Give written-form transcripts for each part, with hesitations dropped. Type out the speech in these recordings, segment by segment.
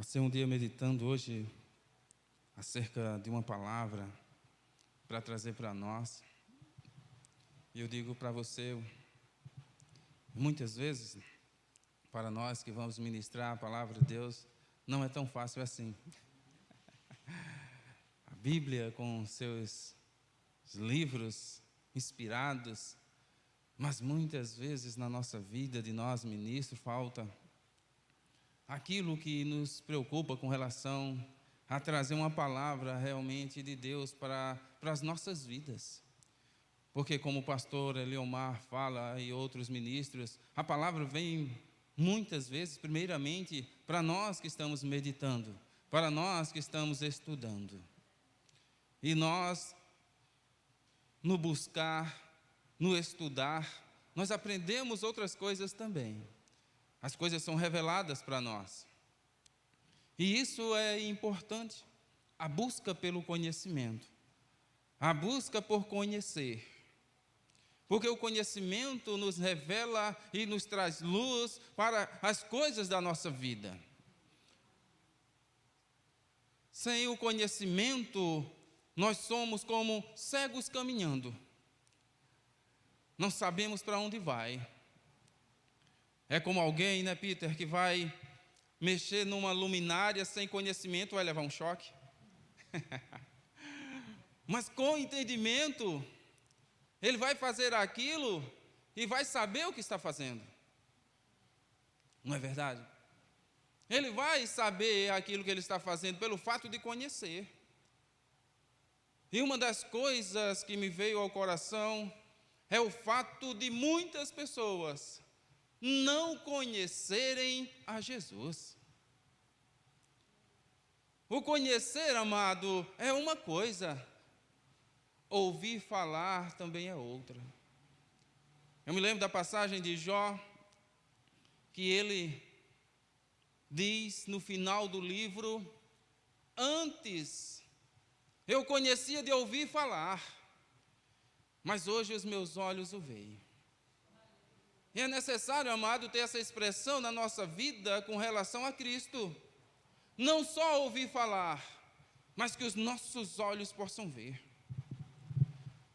Passei um dia meditando hoje acerca de uma palavra para trazer para nós. E eu digo para você, muitas vezes, para nós que vamos ministrar a palavra de Deus, não é tão fácil assim. A Bíblia, com seus livros inspirados, mas muitas vezes na nossa vida de nós ministros falta aquilo que nos preocupa com relação a trazer uma palavra realmente de Deus para as nossas vidas. Porque como o pastor Eliomar fala e outros ministros, a palavra vem muitas vezes, primeiramente, para nós que estamos meditando, para nós que estamos estudando. E nós, no buscar, no estudar, nós aprendemos outras coisas também. As coisas são reveladas para nós. E isso é importante, a busca pelo conhecimento, a busca por conhecer. Porque o conhecimento nos revela e nos traz luz para as coisas da nossa vida. Sem o conhecimento, nós somos como cegos caminhando. Não sabemos para onde vai. É como alguém, né, Peter, que vai mexer numa luminária sem conhecimento, vai levar um choque. Mas com entendimento, ele vai fazer aquilo e vai saber o que está fazendo. Não é verdade? Ele vai saber aquilo que ele está fazendo pelo fato de conhecer. E uma das coisas que me veio ao coração é o fato de muitas pessoas não conhecerem a Jesus. O conhecer, amado, é uma coisa, ouvir falar também é outra. Eu me lembro da passagem de Jó, que ele diz no final do livro: antes eu conhecia de ouvir falar, mas hoje os meus olhos o veem. E é necessário, amado, ter essa expressão na nossa vida com relação a Cristo. Não só ouvir falar, mas que os nossos olhos possam ver.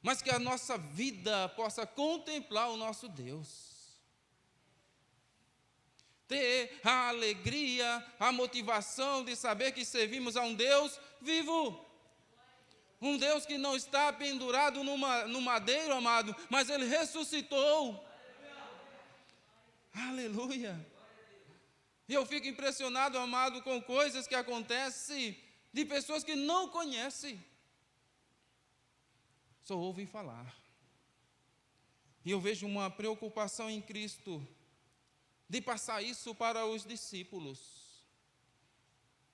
Mas que a nossa vida possa contemplar o nosso Deus. Ter a alegria, a motivação de saber que servimos a um Deus vivo. Um Deus que não está pendurado no madeiro, amado, mas Ele ressuscitou. Aleluia. E eu fico impressionado, amado, com coisas que acontecem de pessoas que não conhecem. Só ouvem falar. E eu vejo uma preocupação em Cristo de passar isso para os discípulos.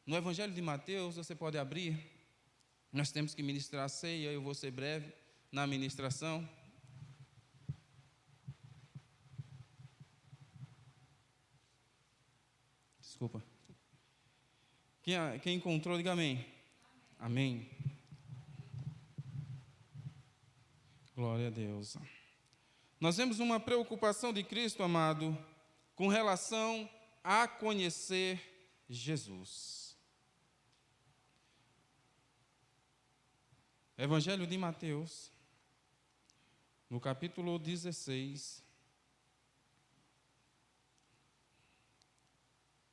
No Evangelho de Mateus, você pode abrir. Nós temos que ministrar a ceia, eu vou ser breve na ministração. Desculpa. Quem encontrou, diga amém. Amém. Glória a Deus. Nós vemos uma preocupação de Cristo, amado, com relação a conhecer Jesus. Evangelho de Mateus, no capítulo 16,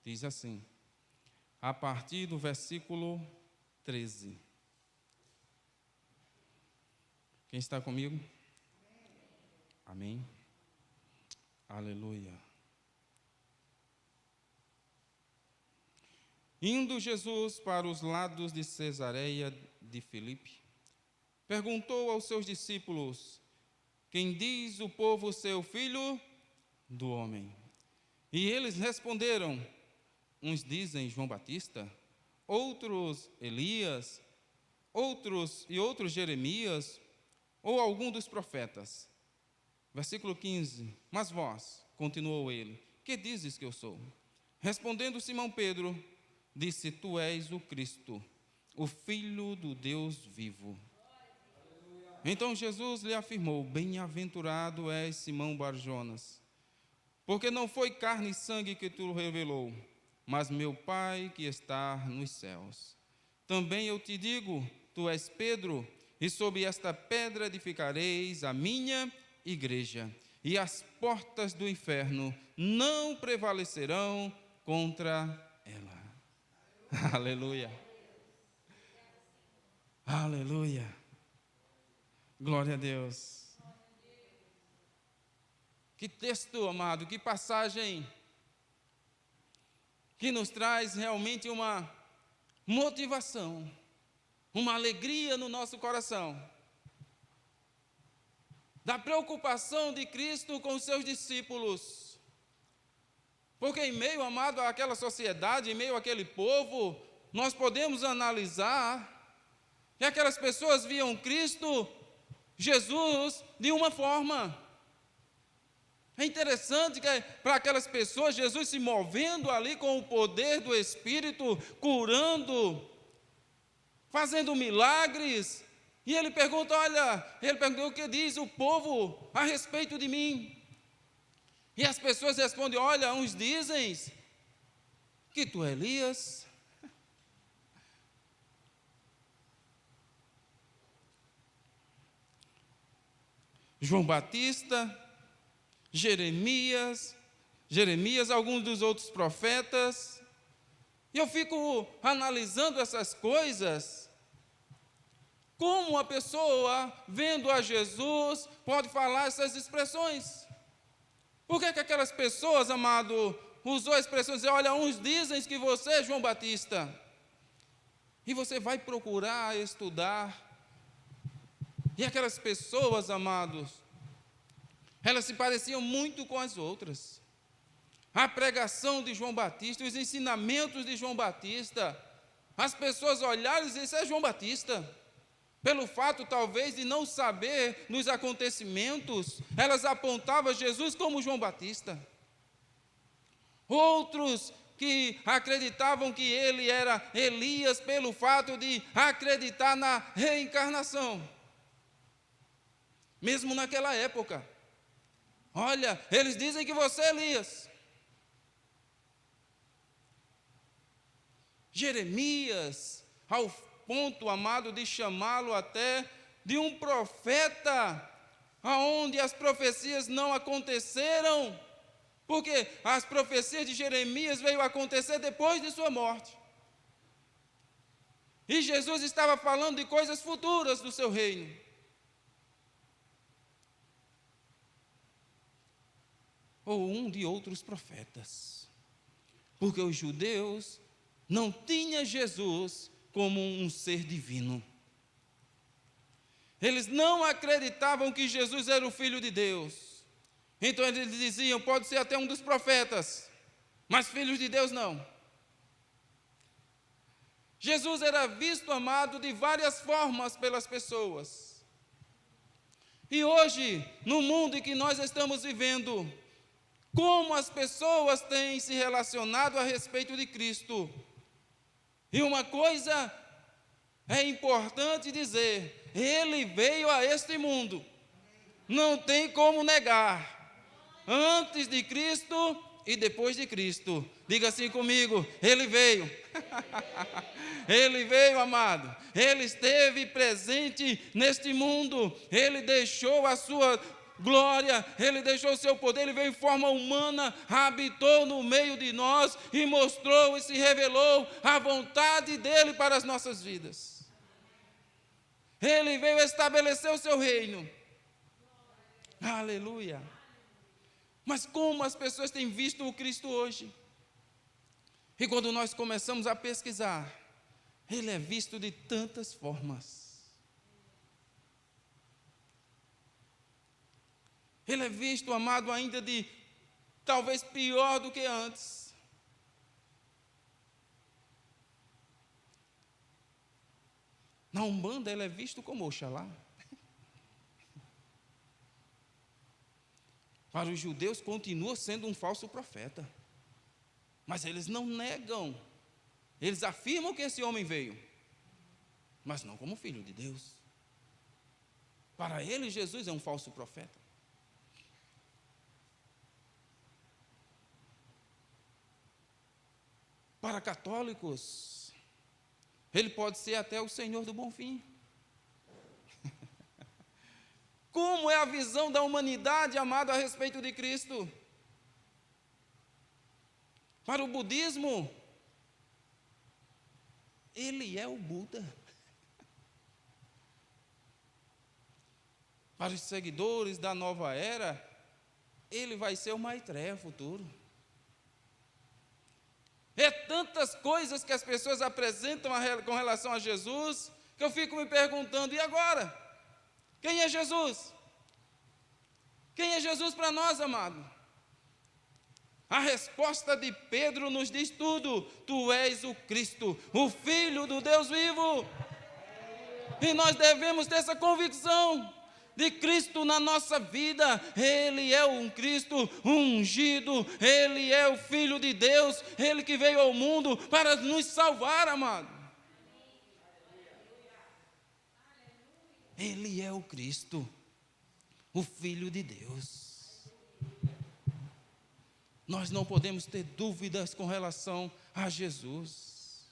diz assim, a partir do versículo 13. Quem está comigo? Amém. Aleluia. Indo Jesus para os lados de Cesareia de Filipe, perguntou aos seus discípulos: quem diz o povo ser o filho do homem? E eles responderam: uns dizem João Batista, outros Elias, outros Jeremias, ou algum dos profetas. Versículo 15, mas vós, continuou ele, que dizes que eu sou? Respondendo Simão Pedro, disse: tu és o Cristo, o Filho do Deus vivo. Então Jesus lhe afirmou: bem-aventurado és Simão Barjonas, porque não foi carne e sangue que tu revelou, mas meu Pai que está nos céus. Também eu te digo, tu és Pedro, e sobre esta pedra edificareis a minha igreja, e as portas do inferno não prevalecerão contra ela. Aleluia. Aleluia. Glória a Deus. Que texto, amado, que passagem que nos traz realmente uma motivação, uma alegria no nosso coração, da preocupação de Cristo com os seus discípulos. Porque em meio, amado, àquela sociedade, em meio àquele povo, nós podemos analisar que aquelas pessoas viam Cristo, Jesus, de uma forma. É interessante que para aquelas pessoas, Jesus se movendo ali com o poder do Espírito, curando, fazendo milagres. E ele pergunta, ele perguntou o que diz o povo a respeito de mim. E as pessoas respondem, olha, uns dizem que tu é Elias. João Batista, Jeremias, alguns dos outros profetas. E eu fico analisando essas coisas. Como a pessoa, vendo a Jesus, pode falar essas expressões? Por que aquelas pessoas, amado, usou a expressão de dizer, olha, uns dizem que você é João Batista. E você vai procurar estudar. E aquelas pessoas, amados, elas se pareciam muito com as outras. A pregação de João Batista, os ensinamentos de João Batista, as pessoas olharam e diziam, isso é João Batista. Pelo fato, talvez, de não saber nos acontecimentos, elas apontavam Jesus como João Batista. Outros que acreditavam que ele era Elias, pelo fato de acreditar na reencarnação. Mesmo naquela época. Olha, eles dizem que você é Elias. Jeremias, ao ponto, amado, de chamá-lo até de um profeta, aonde as profecias não aconteceram, porque as profecias de Jeremias veio acontecer depois de sua morte. E Jesus estava falando de coisas futuras do seu reino. Ou um de outros profetas, porque os judeus não tinham Jesus como um ser divino. Eles não acreditavam que Jesus era o Filho de Deus. Então eles diziam, pode ser até um dos profetas, mas filhos de Deus não. Jesus era visto, amado, de várias formas pelas pessoas. E hoje, no mundo em que nós estamos vivendo, como as pessoas têm se relacionado a respeito de Cristo. E uma coisa é importante dizer, ele veio a este mundo, não tem como negar, antes de Cristo e depois de Cristo. Diga assim comigo, ele veio. Ele veio, amado, ele esteve presente neste mundo, ele deixou a sua glória, ele deixou o seu poder, ele veio em forma humana, habitou no meio de nós e mostrou e se revelou a vontade dele para as nossas vidas. Ele veio estabelecer o seu reino. Aleluia. Mas como as pessoas têm visto o Cristo hoje? E quando nós começamos a pesquisar, ele é visto de tantas formas. Ele é visto, amado, ainda de talvez pior do que antes. Na Umbanda ele é visto como Oxalá. Para os judeus continua sendo um falso profeta. Mas eles não negam. Eles afirmam que esse homem veio, mas não como filho de Deus. Para eles Jesus é um falso profeta. Para católicos, Ele pode ser até o Senhor do Bom Fim. Como é a visão da humanidade, amado, a respeito de Cristo? Para o budismo, Ele é o Buda. Para os seguidores da nova era, Ele vai ser o Maitreya futuro. É tantas coisas que as pessoas apresentam com relação a Jesus, que eu fico me perguntando, e agora? Quem é Jesus? Quem é Jesus para nós, amado? A resposta de Pedro nos diz tudo: tu és o Cristo, o Filho do Deus vivo. E nós devemos ter essa convicção de Cristo na nossa vida. Ele é um Cristo ungido, Ele é o Filho de Deus, Ele que veio ao mundo para nos salvar, amado. Ele é o Cristo, o Filho de Deus. Nós não podemos ter dúvidas com relação a Jesus.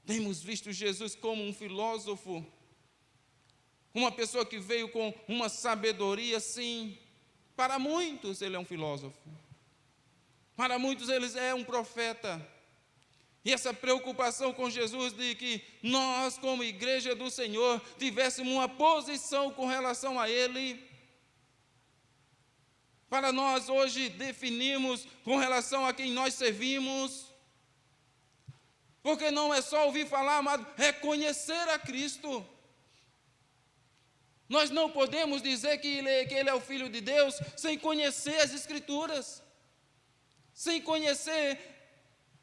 Temos visto Jesus como um filósofo, uma pessoa que veio com uma sabedoria, sim. Para muitos ele é um filósofo, para muitos ele é um profeta. E essa preocupação com Jesus de que nós, como igreja do Senhor, tivéssemos uma posição com relação a Ele, para nós hoje definirmos com relação a quem nós servimos, porque não é só ouvir falar, amado, é conhecer a Cristo. Nós não podemos dizer que ele é o Filho de Deus sem conhecer as Escrituras, sem conhecer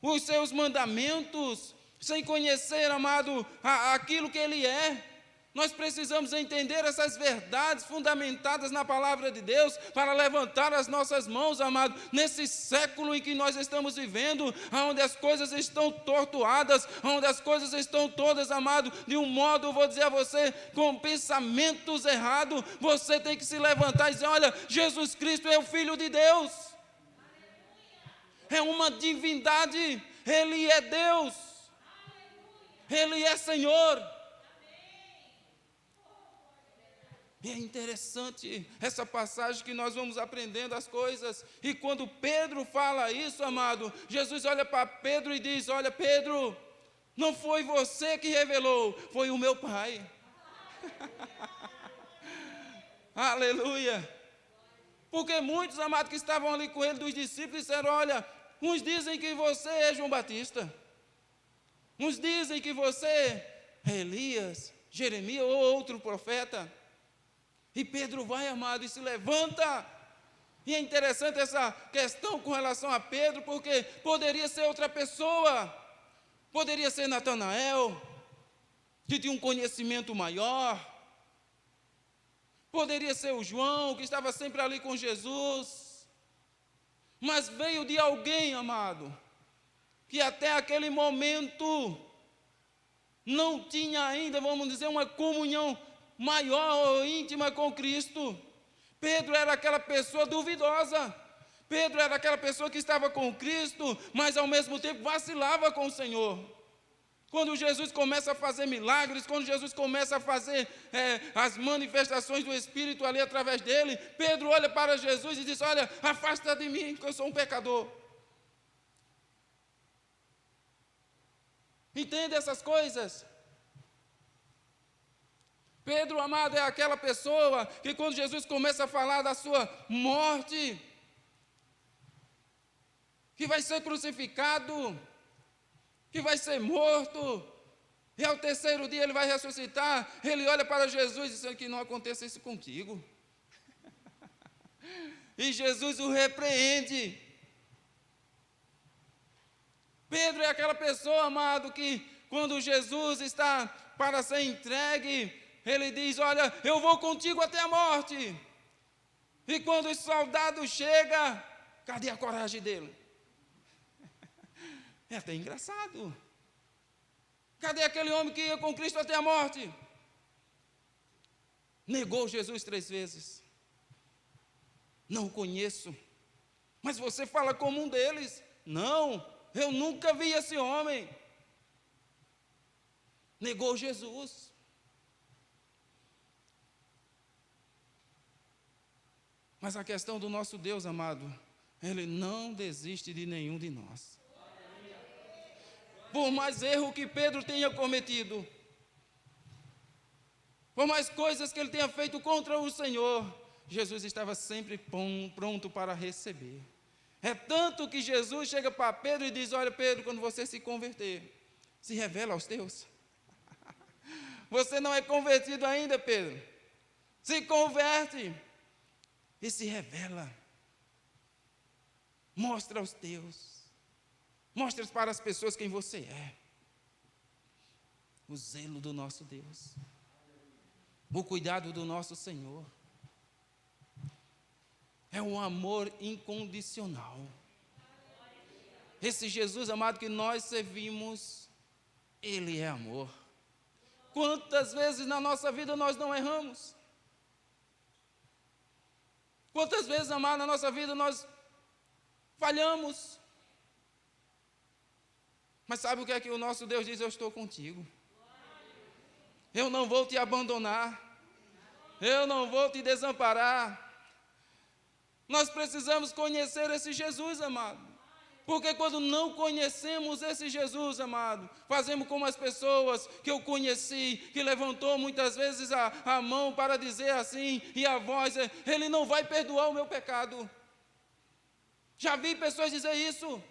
os seus mandamentos, sem conhecer, amado, aquilo que Ele é. Nós precisamos entender essas verdades fundamentadas na palavra de Deus para levantar as nossas mãos, amado, nesse século em que nós estamos vivendo, onde as coisas estão tortuadas, onde as coisas estão todas, amado, de um modo, vou dizer a você, com pensamentos errados. Você tem que se levantar e dizer: olha, Jesus Cristo é o Filho de Deus, é uma divindade, Ele é Deus, Ele é Senhor. E é interessante essa passagem que nós vamos aprendendo as coisas. E quando Pedro fala isso, amado, Jesus olha para Pedro e diz: olha, Pedro, não foi você que revelou, foi o meu Pai. Aleluia. Porque muitos, amados, que estavam ali com ele, dos discípulos, disseram: olha, uns dizem que você é João Batista, uns dizem que você é Elias, Jeremias ou outro profeta. E Pedro vai, amado, e se levanta. E é interessante essa questão com relação a Pedro, porque poderia ser outra pessoa, poderia ser Natanael, que tinha um conhecimento maior, poderia ser o João, que estava sempre ali com Jesus, mas veio de alguém, amado, que até aquele momento não tinha ainda, vamos dizer, uma comunhão maior ou íntima com Cristo. Pedro era aquela pessoa duvidosa, Pedro era aquela pessoa que estava com Cristo, mas ao mesmo tempo vacilava com o Senhor. Quando Jesus começa a fazer milagres, quando Jesus começa a fazer as manifestações do Espírito ali através dele, Pedro olha para Jesus e diz: olha, afasta de mim, que eu sou um pecador. Entende essas coisas? Pedro, amado, é aquela pessoa que quando Jesus começa a falar da sua morte, que vai ser crucificado, que vai ser morto, e ao terceiro dia ele vai ressuscitar, ele olha para Jesus dizendo: que não aconteça isso contigo. E Jesus o repreende. Pedro é aquela pessoa, amado, que quando Jesus está para ser entregue, ele diz: olha, eu vou contigo até a morte. E quando os soldados chegam, cadê a coragem dele? É até engraçado. Cadê aquele homem que ia com Cristo até a morte? Negou Jesus 3 vezes. Não o conheço. Mas você fala como um deles. Não, eu nunca vi esse homem. Negou Jesus. Mas a questão do nosso Deus, amado, Ele não desiste de nenhum de nós. Por mais erro que Pedro tenha cometido, por mais coisas que ele tenha feito contra o Senhor, Jesus estava sempre pronto para receber. É tanto que Jesus chega para Pedro e diz: olha, Pedro, quando você se converter, se revela aos teus. Você não é convertido ainda, Pedro. Se converte e se revela. Mostra aos teus. Mostra para as pessoas quem você é. O zelo do nosso Deus. O cuidado do nosso Senhor. É um amor incondicional. Esse Jesus amado que nós servimos, Ele é amor. Quantas vezes na nossa vida nós não erramos? Quantas vezes, amado, na nossa vida nós falhamos? Mas sabe o que é que o nosso Deus diz? Eu estou contigo. Eu não vou te abandonar. Eu não vou te desamparar. Nós precisamos conhecer esse Jesus, amado. Porque quando não conhecemos esse Jesus, amado, fazemos como as pessoas que eu conheci, que levantou muitas vezes a mão para dizer assim, e a voz, Ele não vai perdoar o meu pecado. Já vi pessoas dizer isso.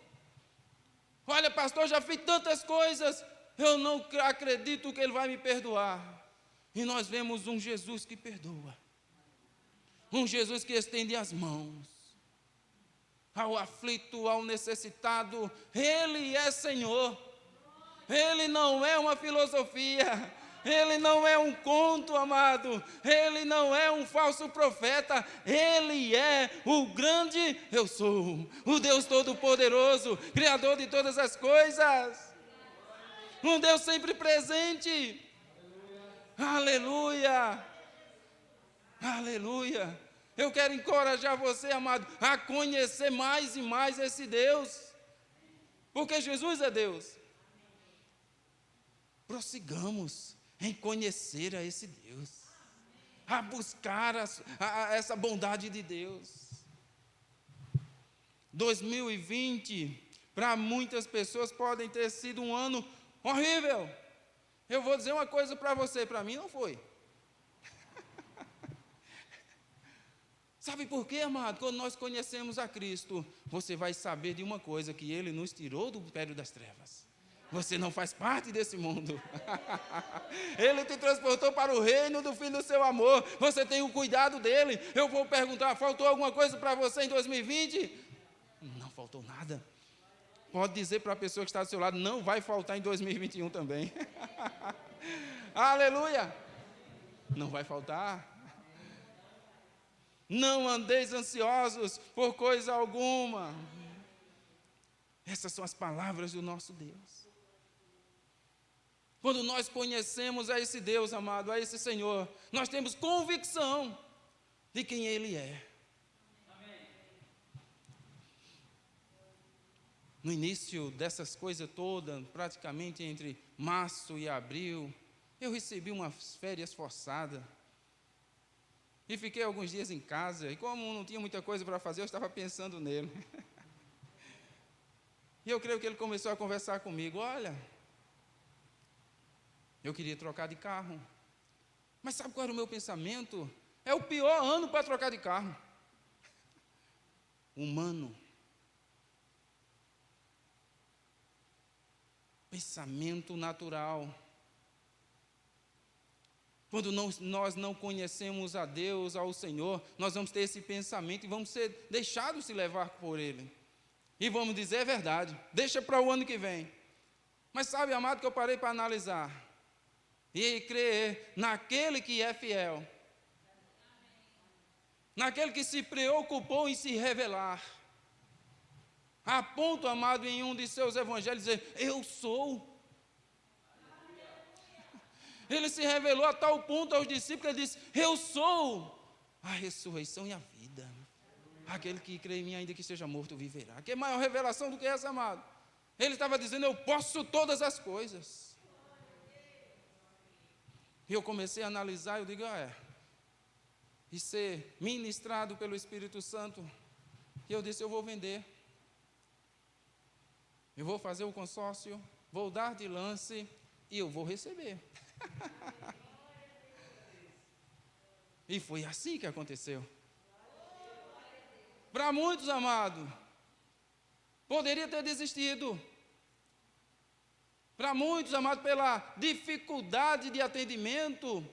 Olha, pastor, já fiz tantas coisas, eu não acredito que Ele vai me perdoar. E nós vemos um Jesus que perdoa. Um Jesus que estende as mãos ao aflito, ao necessitado. Ele é Senhor. Ele não é uma filosofia. Ele não é um conto, amado. Ele não é um falso profeta. Ele é o grande eu sou, o Deus Todo-Poderoso, Criador de todas as coisas. Um Deus sempre presente. Aleluia. Aleluia. Eu quero encorajar você, amado, a conhecer mais e mais esse Deus. Porque Jesus é Deus. Prossigamos em conhecer a esse Deus. A buscar essa bondade de Deus. 2020, para muitas pessoas, pode ter sido um ano horrível. Eu vou dizer uma coisa para você, para mim não foi. Sabe por quê, amado? Quando nós conhecemos a Cristo, você vai saber de uma coisa, que Ele nos tirou do império das trevas. Você não faz parte desse mundo. Ele te transportou para o reino do Filho do seu amor. Você tem o cuidado dEle. Eu vou perguntar, faltou alguma coisa para você em 2020? Não faltou nada. Pode dizer para a pessoa que está do seu lado, não vai faltar em 2021 também. Aleluia! Não vai faltar. Não andeis ansiosos por coisa alguma. Essas são as palavras do nosso Deus. Quando nós conhecemos a esse Deus, amado, a esse Senhor, nós temos convicção de quem Ele é. No início dessas coisas todas, praticamente entre março e abril, eu recebi umas férias forçadas. E fiquei alguns dias em casa, e como não tinha muita coisa para fazer, eu estava pensando nele. E eu creio que ele começou a conversar comigo, olha, eu queria trocar de carro. Mas sabe qual era o meu pensamento? É o pior ano para trocar de carro. Humano. Pensamento natural. Quando nós não conhecemos a Deus, ao Senhor, nós vamos ter esse pensamento e vamos ser deixados se levar por Ele. E vamos dizer, é verdade, deixa para o ano que vem. Mas sabe, amado, que eu parei para analisar. E crer naquele que é fiel. Naquele que se preocupou em se revelar. A ponto, amado, em um de seus evangelhos, dizer, eu sou. Ele se revelou a tal ponto aos discípulos, ele disse, eu sou a ressurreição e a vida. Aquele que crê em mim, ainda que esteja morto, viverá. Que maior revelação do que essa, amado? Ele estava dizendo: eu posso todas as coisas. E eu comecei a analisar, eu digo: e ser ministrado pelo Espírito Santo. E eu disse: eu vou vender. Eu vou fazer o consórcio, vou dar de lance e eu vou receber. E foi assim que aconteceu. Para muitos, amado, poderia ter desistido. Para muitos, amado, pela dificuldade de atendimento,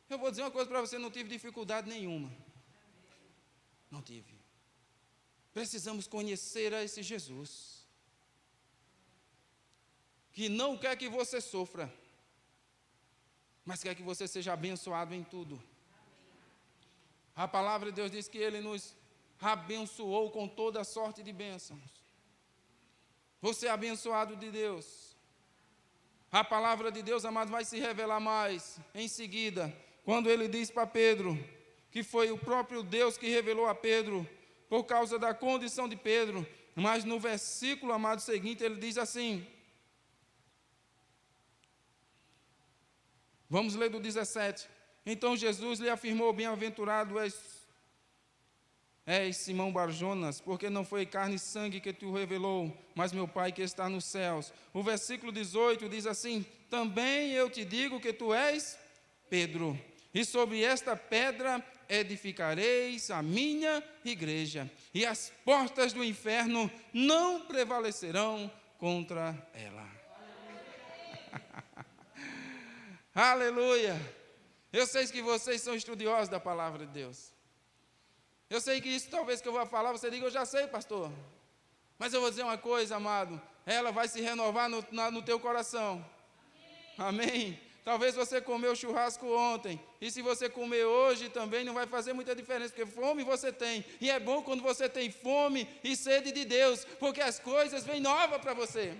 eu vou dizer uma coisa para você: não tive dificuldade nenhuma. Não tive. Precisamos conhecer a esse Jesus, que não quer que você sofra, mas quer que você seja abençoado em tudo. A palavra de Deus diz que Ele nos abençoou com toda sorte de bênçãos. Você é abençoado de Deus. A palavra de Deus, amado, vai se revelar mais em seguida, quando Ele diz para Pedro, que foi o próprio Deus que revelou a Pedro, por causa da condição de Pedro. Mas no versículo, amado, seguinte, Ele diz assim, vamos ler do 17. Então Jesus lhe afirmou: bem-aventurado és Simão Barjonas, porque não foi carne e sangue que te revelou, mas meu Pai que está nos céus. O versículo 18 diz assim: também eu te digo que tu és Pedro, e sobre esta pedra edificareis a minha igreja, e as portas do inferno não prevalecerão contra ela. Aleluia! Eu sei que vocês são estudiosos da palavra de Deus. Eu sei que isso talvez que eu vou falar, você diga: eu já sei, pastor. Mas eu vou dizer uma coisa, amado, ela vai se renovar no teu coração. Amém? Amém? Talvez você comeu churrasco ontem, e se você comer hoje também não vai fazer muita diferença, porque fome você tem. E é bom quando você tem fome e sede de Deus, porque as coisas vêm novas para você.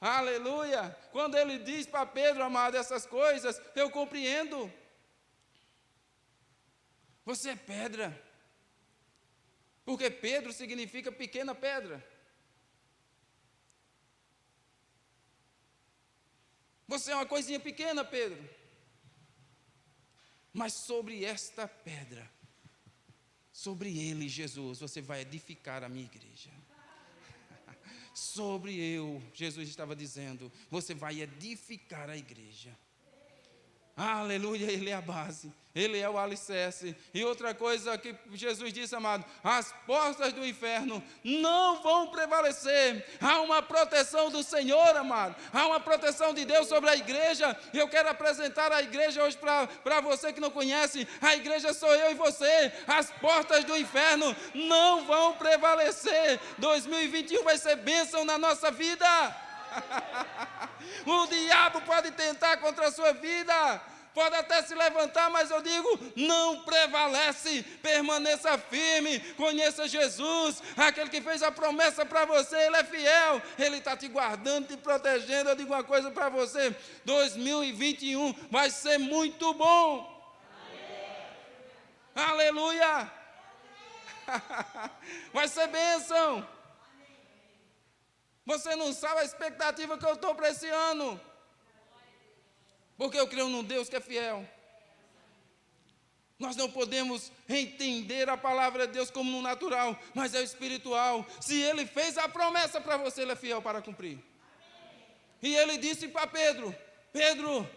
Aleluia! Quando ele diz para Pedro, amado, essas coisas, eu compreendo. Você é pedra. Porque Pedro significa pequena pedra. Você é uma coisinha pequena, Pedro. Mas sobre esta pedra, sobre ele, Jesus, você vai edificar a minha igreja. Sobre eu, Jesus estava dizendo, você vai edificar a igreja. Aleluia, Ele é a base, Ele é o alicerce. E outra coisa que Jesus disse, amado: as portas do inferno não vão prevalecer. Há uma proteção do Senhor, amado. Há uma proteção de Deus sobre a igreja. E eu quero apresentar a igreja hoje para você que não conhece. A igreja sou eu e você. As portas do inferno não vão prevalecer. 2021 vai ser bênção na nossa vida. O diabo pode tentar contra a sua vida, pode até se levantar, mas eu digo: não prevalece, permaneça firme, conheça Jesus, aquele que fez a promessa para você, Ele é fiel, Ele está te guardando, te protegendo. Eu digo uma coisa para você: 2021 vai ser muito bom. Aleluia! Vai ser bênção. Você não sabe a expectativa que eu estou para esse ano. Porque eu creio num Deus que é fiel. Nós não podemos entender a palavra de Deus como no natural, mas é o espiritual. Se Ele fez a promessa para você, Ele é fiel para cumprir. E Ele disse para Pedro: Pedro,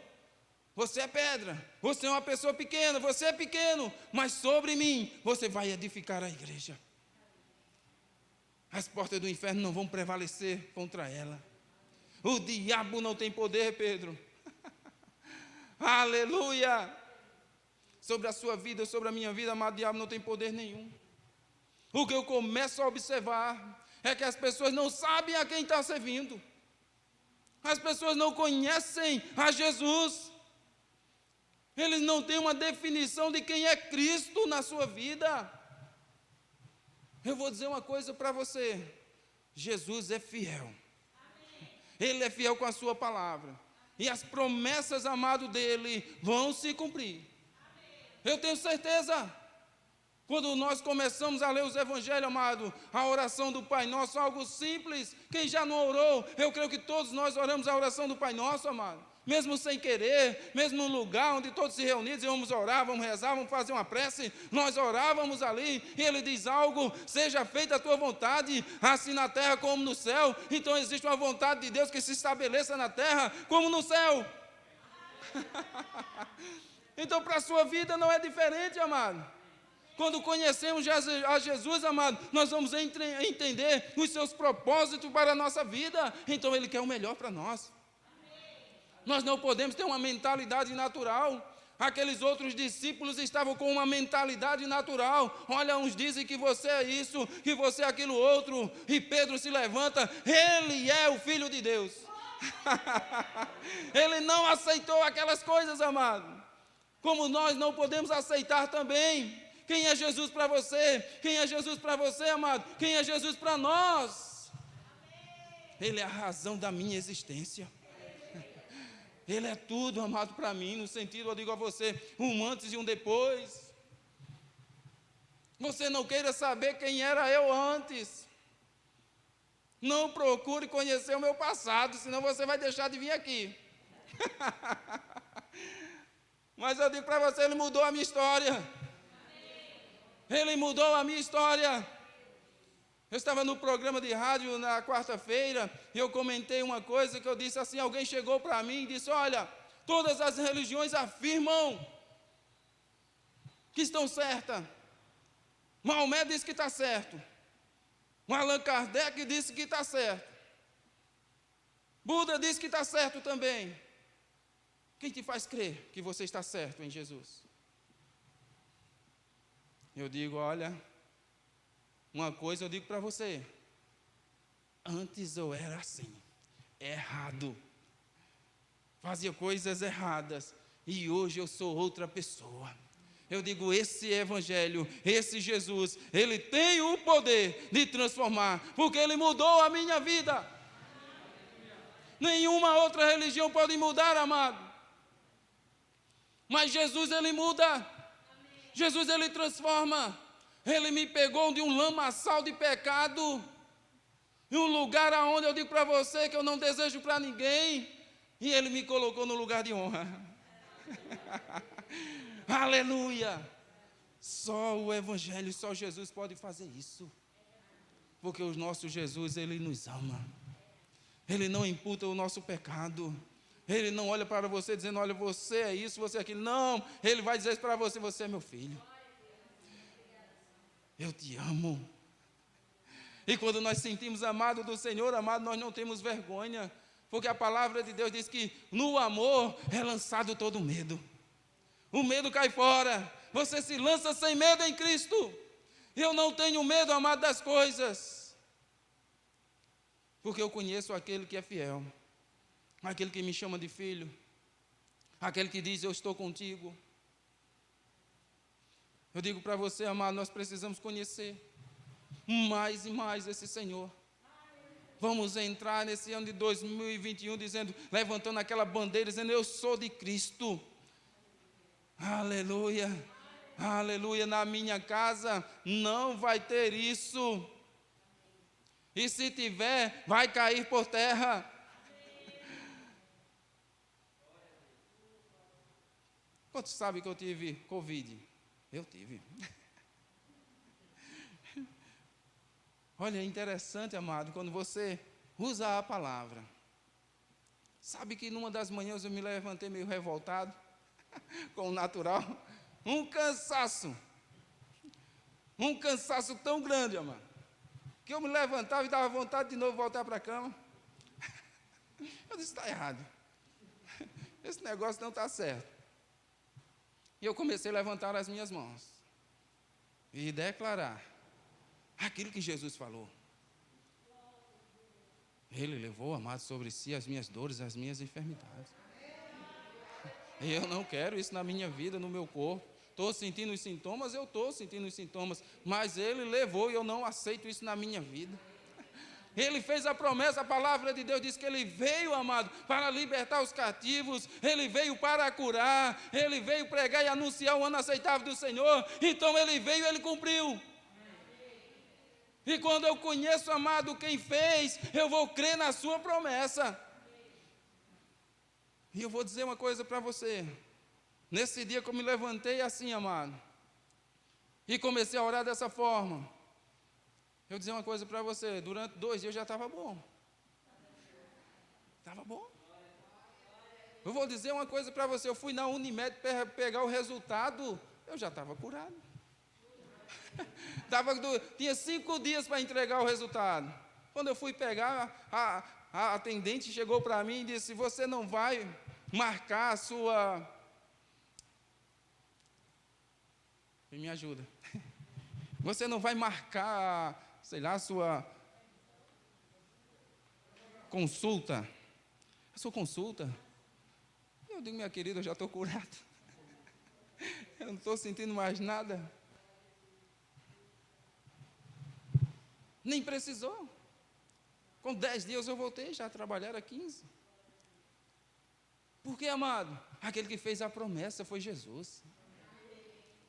você é pedra, você é uma pessoa pequena, você é pequeno, mas sobre mim você vai edificar a igreja. As portas do inferno não vão prevalecer contra ela. O diabo não tem poder, Pedro. Aleluia! Sobre a sua vida, sobre a minha vida, amado, o diabo não tem poder nenhum. O que eu começo a observar é que as pessoas não sabem a quem está servindo. As pessoas não conhecem a Jesus. Eles não têm uma definição de quem é Cristo na sua vida. Eu vou dizer uma coisa para você: Jesus é fiel. Ele é fiel com a sua palavra. E as promessas, amado, dele vão se cumprir. Eu tenho certeza. Quando nós começamos a ler os evangelhos, amado, a oração do Pai Nosso, algo simples. Quem já não orou, eu creio que todos nós oramos a oração do Pai Nosso, amado. Mesmo sem querer, mesmo no lugar onde todos se reunidos, vamos orar, vamos rezar, vamos fazer uma prece, nós orávamos ali, e ele diz algo: seja feita a tua vontade, assim na terra como no céu. Então existe uma vontade de Deus que se estabeleça na terra como no céu. Então para a sua vida não é diferente, amado. Quando conhecemos a Jesus, amado, nós vamos entender os seus propósitos para a nossa vida. Então Ele quer o melhor para nós. Nós não podemos ter uma mentalidade natural. Aqueles outros discípulos estavam com uma mentalidade natural. Olha, uns dizem que você é isso, que você é aquilo outro. E Pedro se levanta, ele é o Filho de Deus. Ele não aceitou aquelas coisas, amado. Como nós não podemos aceitar também. Quem é Jesus para você? Quem é Jesus para você, amado? Quem é Jesus para nós? Ele é a razão da minha existência. Ele é tudo, amado, para mim, no sentido, eu digo a você, um antes e um depois. Você não queira saber quem era eu antes. Não procure conhecer o meu passado, senão você vai deixar de vir aqui. Mas eu digo para você, Ele mudou a minha história. Ele mudou a minha história. Eu estava no programa de rádio na quarta-feira e eu comentei uma coisa que eu disse assim, alguém chegou para mim e disse, olha, todas as religiões afirmam que estão certas. Maomé disse que está certo. Allan Kardec disse que está certo. Buda disse que está certo também. Quem te faz crer que você está certo em Jesus? Eu digo, olha, uma coisa eu digo para você. Antes eu era assim, errado. Fazia coisas erradas. E hoje eu sou outra pessoa. Eu digo, esse evangelho, esse Jesus, ele tem o poder de transformar, porque ele mudou a minha vida. Nenhuma outra religião pode mudar, amado. Mas Jesus, ele muda. Jesus, ele transforma. Ele me pegou de um lamaçal de pecado, em um lugar aonde eu digo para você que eu não desejo para ninguém, e ele me colocou no lugar de honra. Aleluia! Só o evangelho, só Jesus pode fazer isso. Porque o nosso Jesus, ele nos ama. Ele não imputa o nosso pecado. Ele não olha para você dizendo, olha, você é isso, você é aquilo. Não, ele vai dizer para você, você é meu filho. Eu te amo. E quando nós sentimos amado do Senhor, amado, nós não temos vergonha. Porque a palavra de Deus diz que no amor é lançado todo medo. O medo cai fora. Você se lança sem medo em Cristo. Eu não tenho medo, amado, das coisas. Porque eu conheço aquele que é fiel. Aquele que me chama de filho. Aquele que diz, eu estou contigo. Eu digo para você, amado, nós precisamos conhecer mais e mais esse Senhor. Vamos entrar nesse ano de 2021 dizendo, levantando aquela bandeira, dizendo, eu sou de Cristo. Aleluia, aleluia, na minha casa não vai ter isso. E se tiver, vai cair por terra. Quantos sabem que eu tive Covid? Eu tive. Olha, é interessante, amado, quando você usa a palavra. Sabe que numa das manhãs eu me levantei meio revoltado, com o natural. Um cansaço tão grande, amado, que eu me levantava e dava vontade de novo voltar para a cama. Eu disse, está errado. Esse negócio não está certo. E eu comecei a levantar as minhas mãos e declarar aquilo que Jesus falou. Ele levou, amado, sobre si as minhas dores, as minhas enfermidades. E eu não quero isso na minha vida, no meu corpo. Estou sentindo os sintomas, eu estou sentindo os sintomas. Mas Ele levou e eu não aceito isso na minha vida. Ele fez a promessa, a palavra de Deus diz que Ele veio, amado, para libertar os cativos, Ele veio para curar, Ele veio pregar e anunciar o ano aceitável do Senhor. Então Ele veio e Ele cumpriu. E quando eu conheço, amado, quem fez, eu vou crer na sua promessa. E eu vou dizer uma coisa para você. Nesse dia que eu me levantei assim, amado, e comecei a orar dessa forma, eu vou dizer uma coisa para você, durante 2 dias já estava bom. Estava bom. Eu vou dizer uma coisa para você, eu fui na Unimed pegar o resultado, eu já estava curado. Tinha 5 dias para entregar o resultado. Quando eu fui pegar, a atendente chegou para mim e disse: você não vai marcar a sua... Me ajuda. Você não vai marcar, sei lá, a sua consulta. A sua consulta. Eu digo: minha querida, eu já estou curado. Eu não estou sentindo mais nada. Nem precisou. Com 10 dias eu voltei já a trabalhar a 15. Por quê, amado? Aquele que fez a promessa foi Jesus.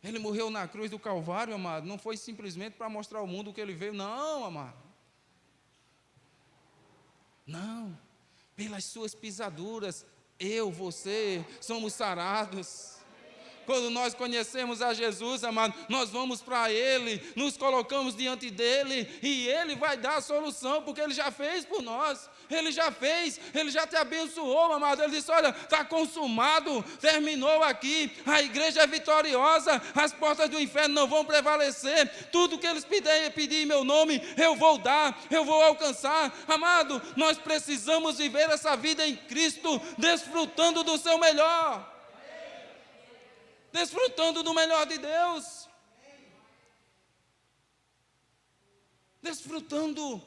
Ele morreu na cruz do Calvário, amado. Não foi simplesmente para mostrar ao mundo que ele veio. Não, amado. Não. Pelas suas pisaduras, eu, você, somos sarados. Quando nós conhecemos a Jesus, amado, nós vamos para Ele, nos colocamos diante dEle, e Ele vai dar a solução, porque Ele já fez por nós, Ele já fez, Ele já te abençoou, amado. Ele disse: olha, está consumado, terminou aqui, a igreja é vitoriosa, as portas do inferno não vão prevalecer, tudo que eles pedirem em meu nome, eu vou dar, eu vou alcançar. Amado, nós precisamos viver essa vida em Cristo, desfrutando do seu melhor. Desfrutando do melhor de Deus. Desfrutando.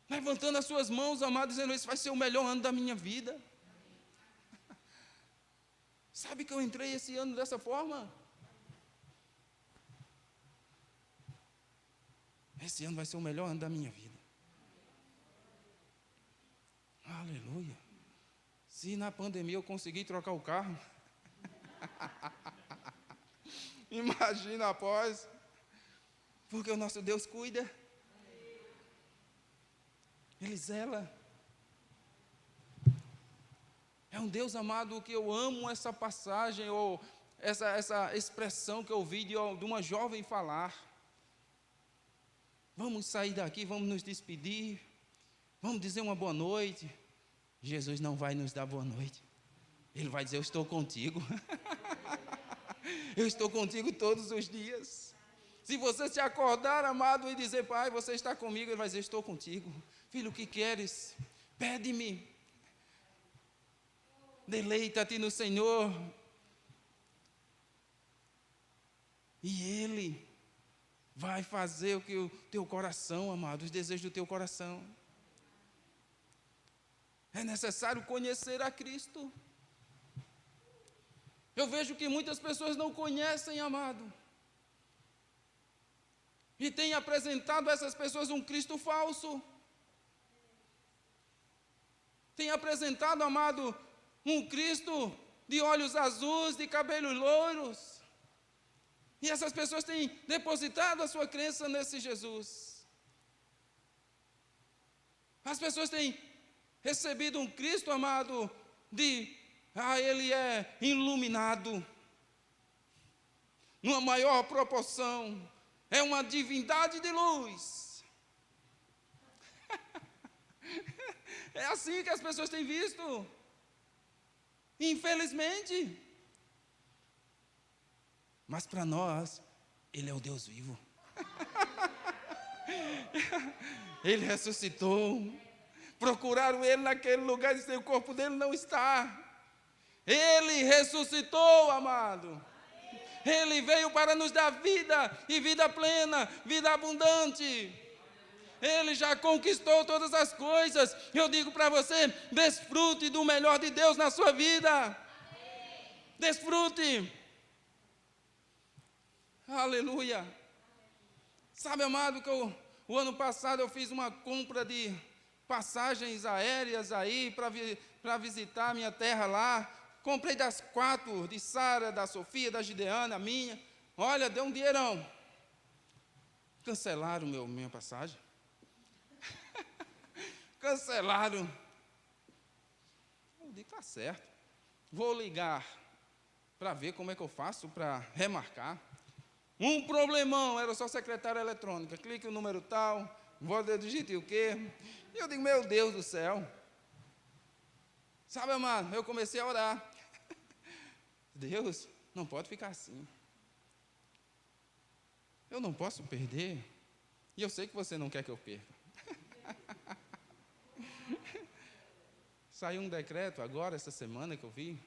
Levantando as suas mãos, amado, dizendo: esse vai ser o melhor ano da minha vida. Sabe que eu entrei esse ano dessa forma? Esse ano vai ser o melhor ano da minha vida. Aleluia. Se na pandemia eu conseguir trocar o carro, imagina após, porque o nosso Deus cuida, Ele zela. É um Deus, amado, que eu amo essa passagem, ou essa expressão que eu ouvi de uma jovem falar. Vamos sair daqui, vamos nos despedir, vamos dizer uma boa noite. Jesus não vai nos dar boa noite. Ele vai dizer: eu estou contigo. Eu estou contigo todos os dias. Se você se acordar, amado, e dizer: pai, você está comigo, ele vai dizer: estou contigo. Filho, o que queres? Pede-me. Deleita-te no Senhor. E Ele vai fazer o que o teu coração, amado, os desejos do teu coração. É necessário conhecer a Cristo. Eu vejo que muitas pessoas não conhecem, amado. E têm apresentado a essas pessoas um Cristo falso. Tem apresentado, amado, um Cristo de olhos azuis, de cabelos loiros. E essas pessoas têm depositado a sua crença nesse Jesus. As pessoas têm recebido um Cristo, amado, ele é iluminado, numa maior proporção, é uma divindade de luz. É assim que as pessoas têm visto, infelizmente. Mas para nós, Ele é o Deus vivo. Ele ressuscitou. Procuraram Ele naquele lugar e disseram: o corpo dele não está. Ele ressuscitou, amado. Ele veio para nos dar vida, e vida plena, vida abundante. Ele já conquistou todas as coisas. Eu digo para você: desfrute do melhor de Deus na sua vida. Desfrute. Aleluia. Sabe, amado, que O ano passado eu fiz uma compra de passagens aéreas aí para visitar a minha terra lá. Comprei das 4, de Sara, da Sofia, da Gideana, a minha. Olha, deu um dinheirão. Cancelaram minha passagem. Cancelaram. Eu digo, tá certo. Vou ligar para ver como é que eu faço para remarcar. Um problemão, era só secretária eletrônica. Clique o número tal, vou digitar o quê? E eu digo, meu Deus do céu. Sabe, amado, eu comecei a orar. Deus, não pode ficar assim. Eu não posso perder. E eu sei que você não quer que eu perca. Saiu um decreto agora, essa semana que eu vi.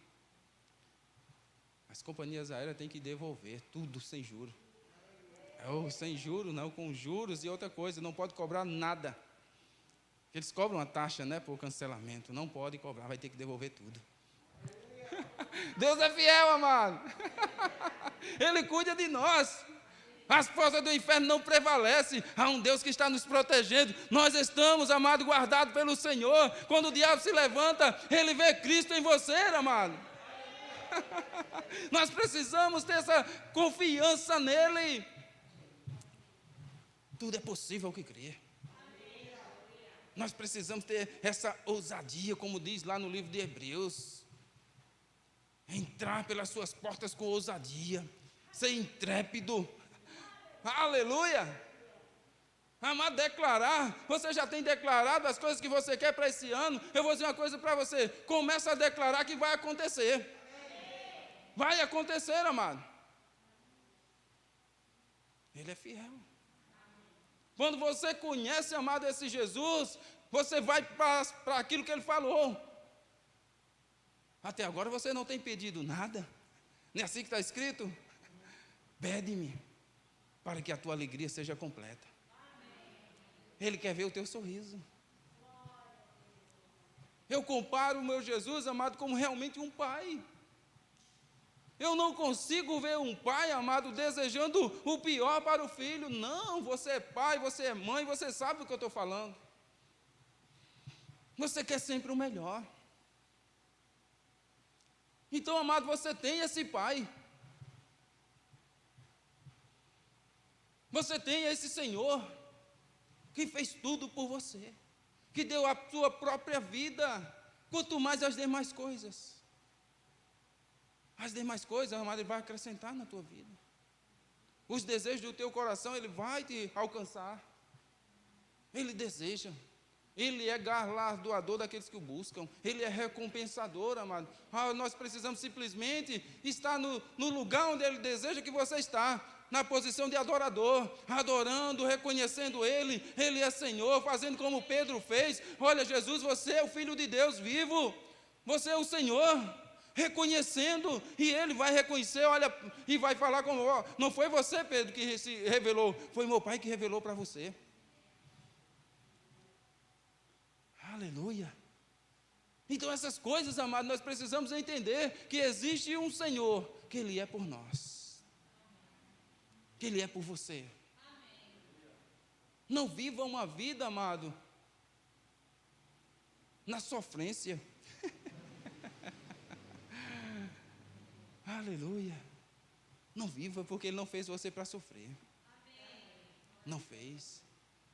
As companhias aéreas têm que devolver tudo sem juro. Sem juro, não, com juros e outra coisa. Não pode cobrar nada. Eles cobram a taxa, né, por cancelamento. Não pode cobrar, vai ter que devolver tudo. Deus é fiel, amado. Ele cuida de nós. As forças do inferno não prevalecem. Há um Deus que está nos protegendo. Nós estamos, amado, guardados pelo Senhor. Quando o diabo se levanta, ele vê Cristo em você, amado. Nós precisamos ter essa confiança nele. Tudo é possível ao que crer. Nós precisamos ter essa ousadia, como diz lá no livro de Hebreus. Entrar pelas suas portas com ousadia. Ser intrépido. Aleluia! Amado, declarar. Você já tem declarado as coisas que você quer para esse ano. Eu vou dizer uma coisa para você. Começa a declarar que vai acontecer. Vai acontecer, amado. Ele é fiel. Quando você conhece, amado, esse Jesus, você vai para aquilo que ele falou. Até agora você não tem pedido nada. Não é assim que está escrito? Pede-me, para que a tua alegria seja completa. Ele quer ver o teu sorriso. Eu comparo o meu Jesus, amado, como realmente um pai. Eu não consigo ver um pai, amado, desejando o pior para o filho. Não, você é pai, você é mãe, você sabe do que eu estou falando. Você quer sempre o melhor. Então, amado, você tem esse pai. Você tem esse Senhor que fez tudo por você, que deu a sua própria vida, quanto mais as demais coisas. As demais coisas, amado, Ele vai acrescentar na tua vida. Os desejos do teu coração, Ele vai te alcançar. Ele deseja. Ele é galardoador daqueles que o buscam. Ele é recompensador, amado. Nós precisamos simplesmente estar no lugar onde Ele deseja que você está. Na posição de adorador, adorando, reconhecendo Ele. Ele é Senhor, fazendo como Pedro fez. Olha, Jesus, você é o Filho de Deus vivo. Você é o Senhor. Reconhecendo, e ele vai reconhecer, olha, e vai falar como, não foi você, Pedro, que se revelou, foi meu pai que revelou para você. Aleluia. Então essas coisas, amados, nós precisamos entender que existe um Senhor, que Ele é por nós, que Ele é por você. Não viva uma vida, amado, na sofrência. Aleluia. Não viva, porque Ele não fez você para sofrer. Amém. Não fez.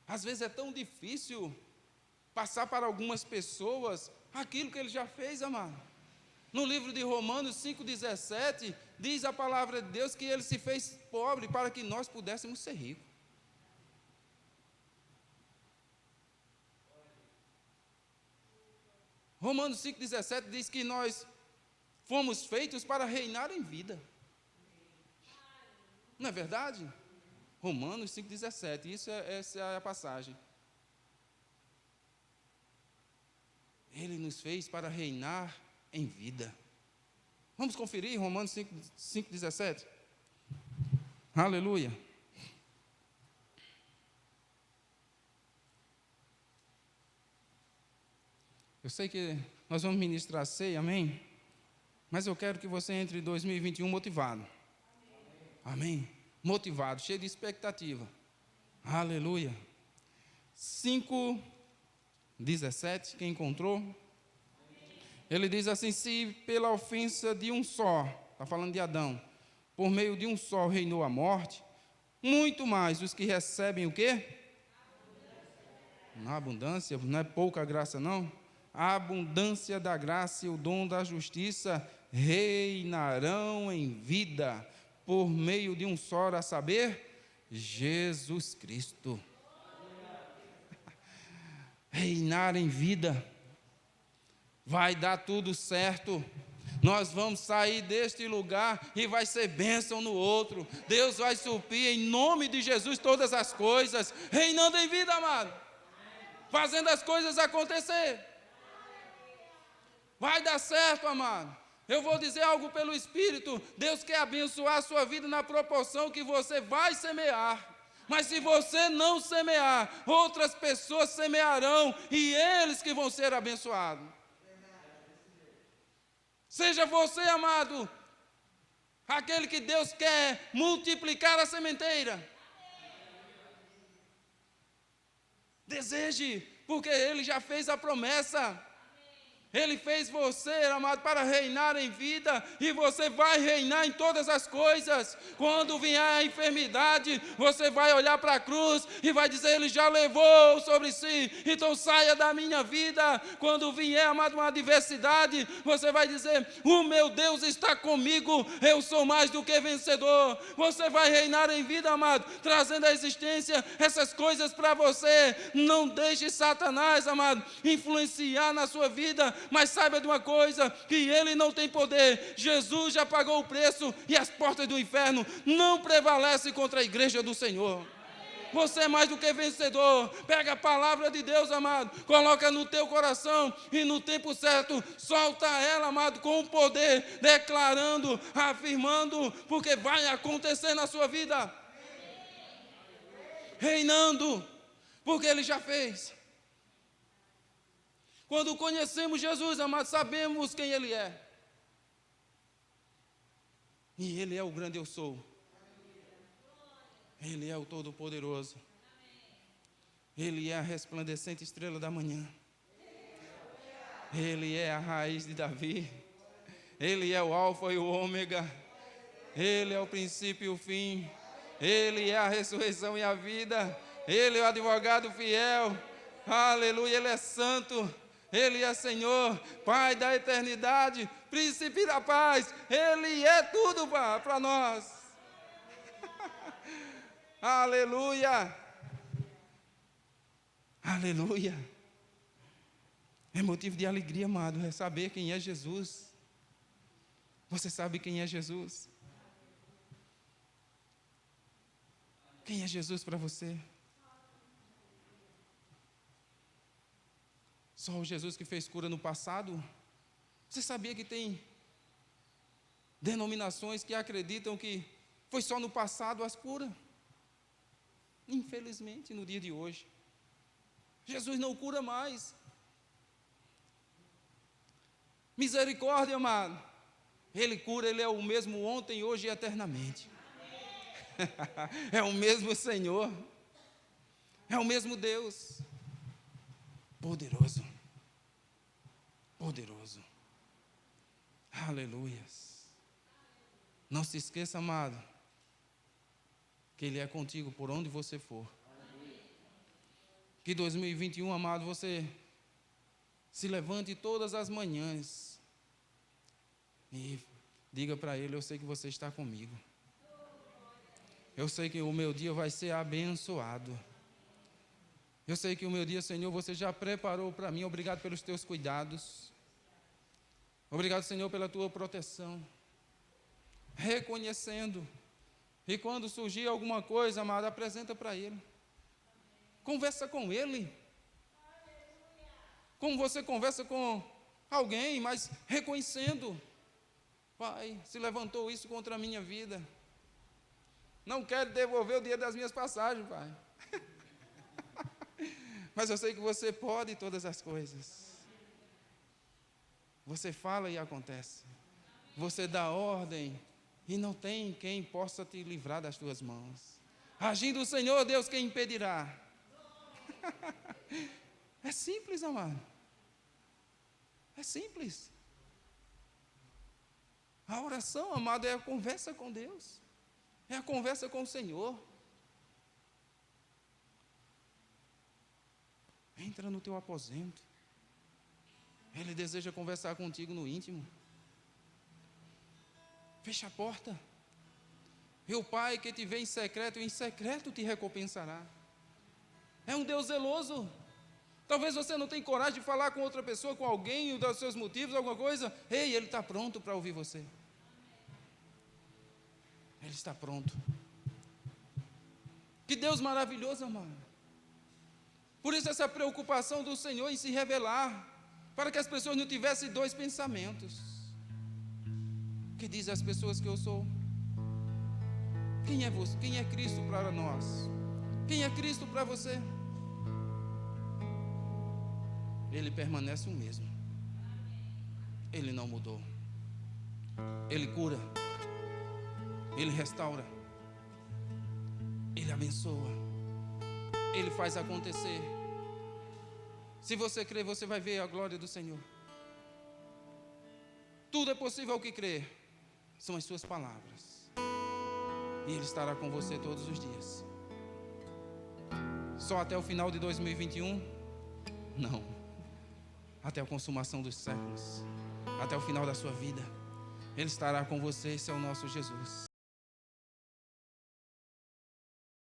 Às vezes é tão difícil passar para algumas pessoas aquilo que Ele já fez, amado. No livro de Romanos 5,17, diz a palavra de Deus que Ele se fez pobre para que nós pudéssemos ser ricos. Romanos 5,17 diz que nós fomos feitos para reinar em vida. Não é verdade? Romanos 5,17, essa é a passagem. Ele nos fez para reinar em vida. Vamos conferir Romanos 5,17? Aleluia. Eu sei que nós vamos ministrar a ceia, amém? Mas eu quero que você entre em 2021 motivado. Amém? Motivado, cheio de expectativa. Aleluia. 5:17, quem encontrou? Ele diz assim: se pela ofensa de um só, está falando de Adão, por meio de um só reinou a morte, muito mais os que recebem o quê? Na abundância, não é pouca graça não? A abundância da graça e o dom da justiça reinarão em vida, por meio de um só, a saber, Jesus Cristo. Reinar em vida. Vai dar tudo certo. Nós vamos sair deste lugar e vai ser bênção no outro. Deus vai suprir em nome de Jesus todas as coisas, reinando em vida, amado. Fazendo as coisas acontecer. Vai dar certo, amado. Eu vou dizer algo pelo Espírito. Deus quer abençoar a sua vida na proporção que você vai semear. Mas se você não semear, outras pessoas semearão e eles que vão ser abençoados. Seja você, amado, aquele que Deus quer multiplicar a sementeira. Deseje, porque Ele já fez a promessa. Ele fez você, amado, para reinar em vida, e você vai reinar em todas as coisas. Quando vier a enfermidade, você vai olhar para a cruz e vai dizer: Ele já levou sobre si, então saia da minha vida. Quando vier, amado, uma adversidade, você vai dizer: o meu Deus está comigo, eu sou mais do que vencedor. Você vai reinar em vida, amado, trazendo à existência essas coisas para você. Não deixe Satanás, amado, influenciar na sua vida. Mas saiba de uma coisa, que ele não tem poder. Jesus já pagou o preço e as portas do inferno não prevalecem contra a igreja do Senhor. Você é mais do que vencedor. Pega a palavra de Deus, amado, coloca no teu coração e no tempo certo, solta ela, amado, com o poder, declarando, afirmando, porque vai acontecer na sua vida. Reinando, porque Ele já fez. Quando conhecemos Jesus, amado, sabemos quem Ele é. E Ele é o grande eu sou. Ele é o Todo-Poderoso. Ele é a resplandecente estrela da manhã. Ele é a raiz de Davi. Ele é o alfa e o ômega. Ele é o princípio e o fim. Ele é a ressurreição e a vida. Ele é o advogado fiel. Aleluia, Ele é santo. Ele é Senhor, Pai da eternidade, Príncipe da paz. Ele é tudo para nós. Aleluia. Aleluia. É motivo de alegria, amado, é saber quem é Jesus. Você sabe quem é Jesus? Quem é Jesus para você? Só o Jesus que fez cura no passado? Você sabia que tem denominações que acreditam que foi só no passado as curas? Infelizmente, no dia de hoje, Jesus não cura mais. Misericórdia, amado. Ele cura, Ele é o mesmo ontem, hoje e eternamente. É o mesmo Senhor. É o mesmo Deus. Poderoso. Poderoso. Aleluias. Não se esqueça, amado, que Ele é contigo por onde você for. Que 2021, amado, você se levante todas as manhãs e diga para Ele: eu sei que você está comigo. Eu sei que o meu dia vai ser abençoado. Eu sei que o meu dia, Senhor, você já preparou para mim. Obrigado pelos teus cuidados. Obrigado, Senhor, pela tua proteção. Reconhecendo. E quando surgir alguma coisa, amado, apresenta para Ele. Conversa com Ele. Como você conversa com alguém, mas reconhecendo. Pai, se levantou isso contra a minha vida. Não quero devolver o dia das minhas passagens, Pai. Mas eu sei que você pode todas as coisas. Você fala e acontece. Você dá ordem e não tem quem possa te livrar das tuas mãos. Agindo o Senhor, Deus, quem impedirá? É simples, amado. É simples. A oração, amado, é a conversa com Deus. É a conversa com o Senhor. Entra no teu aposento. Ele deseja conversar contigo no íntimo. Fecha a porta. E o Pai que te vê em secreto te recompensará. É um Deus zeloso. Talvez você não tenha coragem de falar com outra pessoa, com alguém, dos seus motivos, alguma coisa. Ei, Ele está pronto para ouvir você. Ele está pronto. Que Deus maravilhoso, amado. Por isso essa preocupação do Senhor em se revelar, para que as pessoas não tivessem dois pensamentos. Que diz as pessoas que eu sou? Quem é você? Quem é Cristo para nós? Quem é Cristo para você? Ele permanece o mesmo. Ele não mudou. Ele cura. Ele restaura. Ele abençoa. Ele faz acontecer. Se você crer, você vai ver a glória do Senhor. Tudo é possível ao que crer. São as suas palavras. E Ele estará com você todos os dias. Só até o final de 2021? Não. Até a consumação dos séculos. Até o final da sua vida. Ele estará com você. Esse é o nosso Jesus.